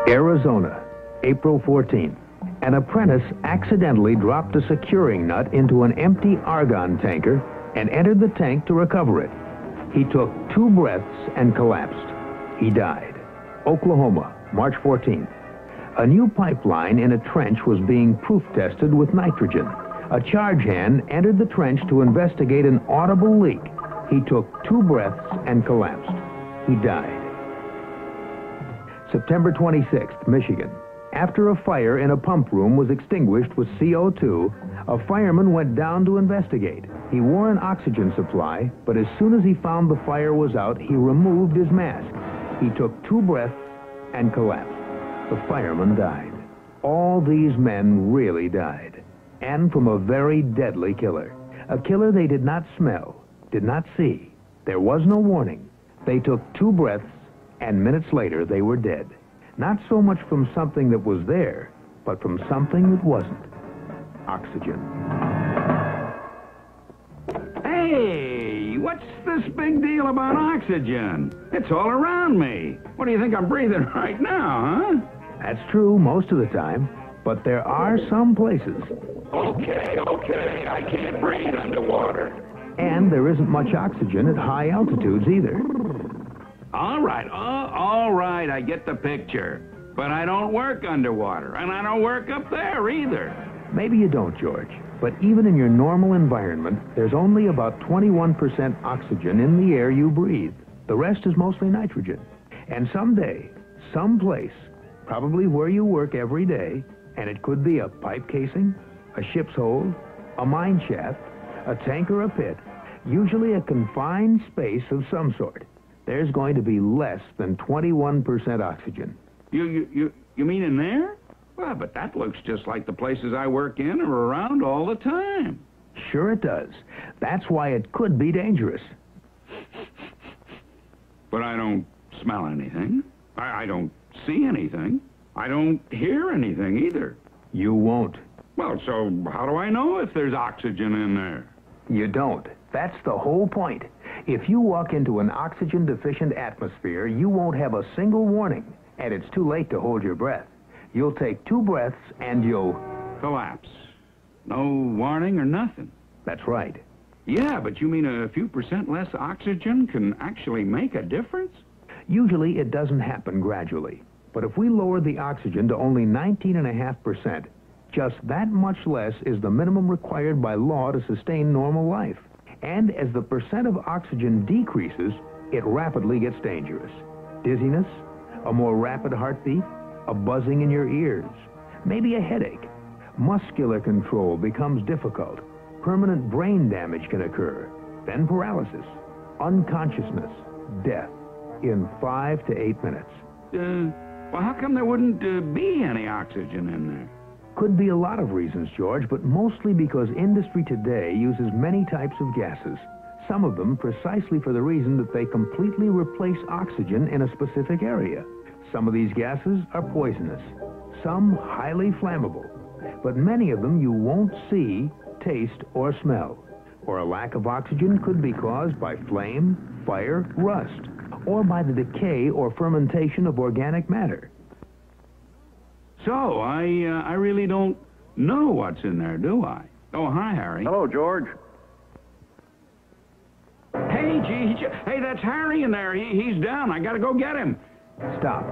Arizona, April 14th. An apprentice accidentally dropped a securing nut into an empty argon tanker and entered the tank to recover it. He took 2 breaths and collapsed. He died. Oklahoma, March 14th. A new pipeline in a trench was being proof tested with nitrogen. A charge hand entered the trench to investigate an audible leak. He took 2 breaths and collapsed. He died. September 26th, Michigan. After a fire in a pump room was extinguished with CO2, a fireman went down to investigate. He wore an oxygen supply, but as soon as he found the fire was out, he removed his mask. He took 2 breaths and collapsed. The fireman died. All these men really died. And from a very deadly killer. A killer they did not smell, did not see. There was no warning. They took 2 breaths, and minutes later they were dead. Not so much from something that was there, but from something that wasn't. Oxygen. Hey, what's this big deal about oxygen? It's all around me. What do you think I'm breathing right now, huh? That's true most of the time, but there are some places. Okay, I can't breathe underwater. And there isn't much oxygen at high altitudes either. All right, I get the picture. But I don't work underwater, and I don't work up there either. Maybe you don't, George, but even in your normal environment, there's only about 21% oxygen in the air you breathe. The rest is mostly nitrogen. And someday, someplace, probably where you work every day, and it could be a pipe casing, a ship's hold, a mine shaft, a tank or a pit, usually a confined space of some sort, there's going to be less than 21% oxygen. You mean in there? Well, but that looks just like the places I work in or around all the time. Sure it does. That's why it could be dangerous. But I don't smell anything. I don't see anything. I don't hear anything either. You won't. Well, so how do I know if there's oxygen in there? You don't. That's the whole point. If you walk into an oxygen-deficient atmosphere, you won't have a single warning, and it's too late to hold your breath. You'll take 2 breaths and you'll collapse. No warning or nothing. That's right. Yeah, but you mean a few percent less oxygen can actually make a difference? Usually it doesn't happen gradually. But if we lower the oxygen to only 19.5%, just that much less is the minimum required by law to sustain normal life. And as the percent of oxygen decreases, it rapidly gets dangerous. Dizziness, a more rapid heartbeat, a buzzing in your ears, maybe a headache. Muscular control becomes difficult. Permanent brain damage can occur. Then paralysis, unconsciousness, death in 5 to 8 minutes. Well, how come there wouldn't be any oxygen in there? Could be a lot of reasons, George, but mostly because industry today uses many types of gases. Some of them precisely for the reason that they completely replace oxygen in a specific area. Some of these gases are poisonous, some highly flammable, but many of them you won't see, taste, or smell. Or a lack of oxygen could be caused by flame, fire, rust, or by the decay or fermentation of organic matter. So, I really don't know what's in there, do I? Oh, hi, Harry. Hello, George. Hey, hey, that's Harry in there. He's down. I gotta go get him. Stop.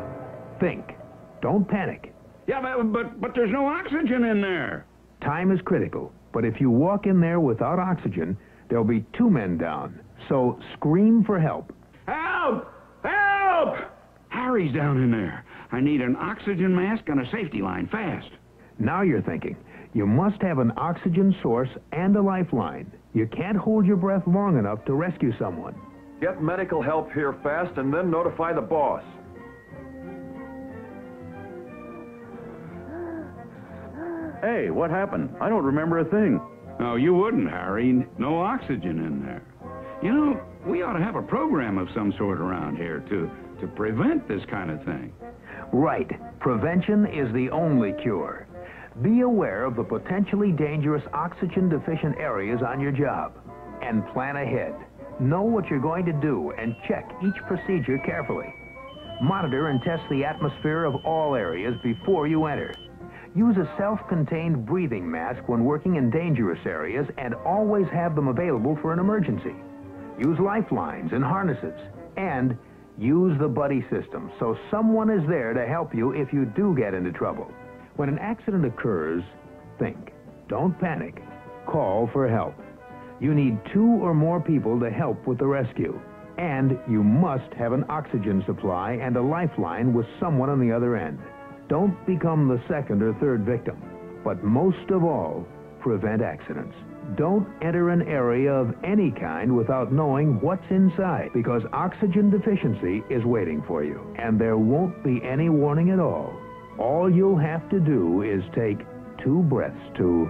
Think. Don't panic. Yeah, but there's no oxygen in there. Time is critical, but if you walk in there without oxygen, there'll be 2 men down. So scream for help. Help! Help! Harry's down in there. I need an oxygen mask and a safety line, fast. Now you're thinking. You must have an oxygen source and a lifeline. You can't hold your breath long enough to rescue someone. Get medical help here fast and then notify the boss. Hey, what happened? I don't remember a thing. No, you wouldn't, Harry. No oxygen in there. You know, we ought to have a program of some sort around here to prevent this kind of thing. Right. Prevention is the only cure. Be aware of the potentially dangerous oxygen-deficient areas on your job. And plan ahead. Know what you're going to do and check each procedure carefully. Monitor and test the atmosphere of all areas before you enter. Use a self-contained breathing mask when working in dangerous areas and always have them available for an emergency. Use lifelines and harnesses. And use the buddy system so someone is there to help you if you do get into trouble. When an accident occurs, think. Don't panic. Call for help. You need 2 or more people to help with the rescue. And you must have an oxygen supply and a lifeline with someone on the other end. Don't become the second or third victim. But most of all, prevent accidents. Don't enter an area of any kind without knowing what's inside, because oxygen deficiency is waiting for you, and there won't be any warning at all. All you'll have to do is take 2 breaths to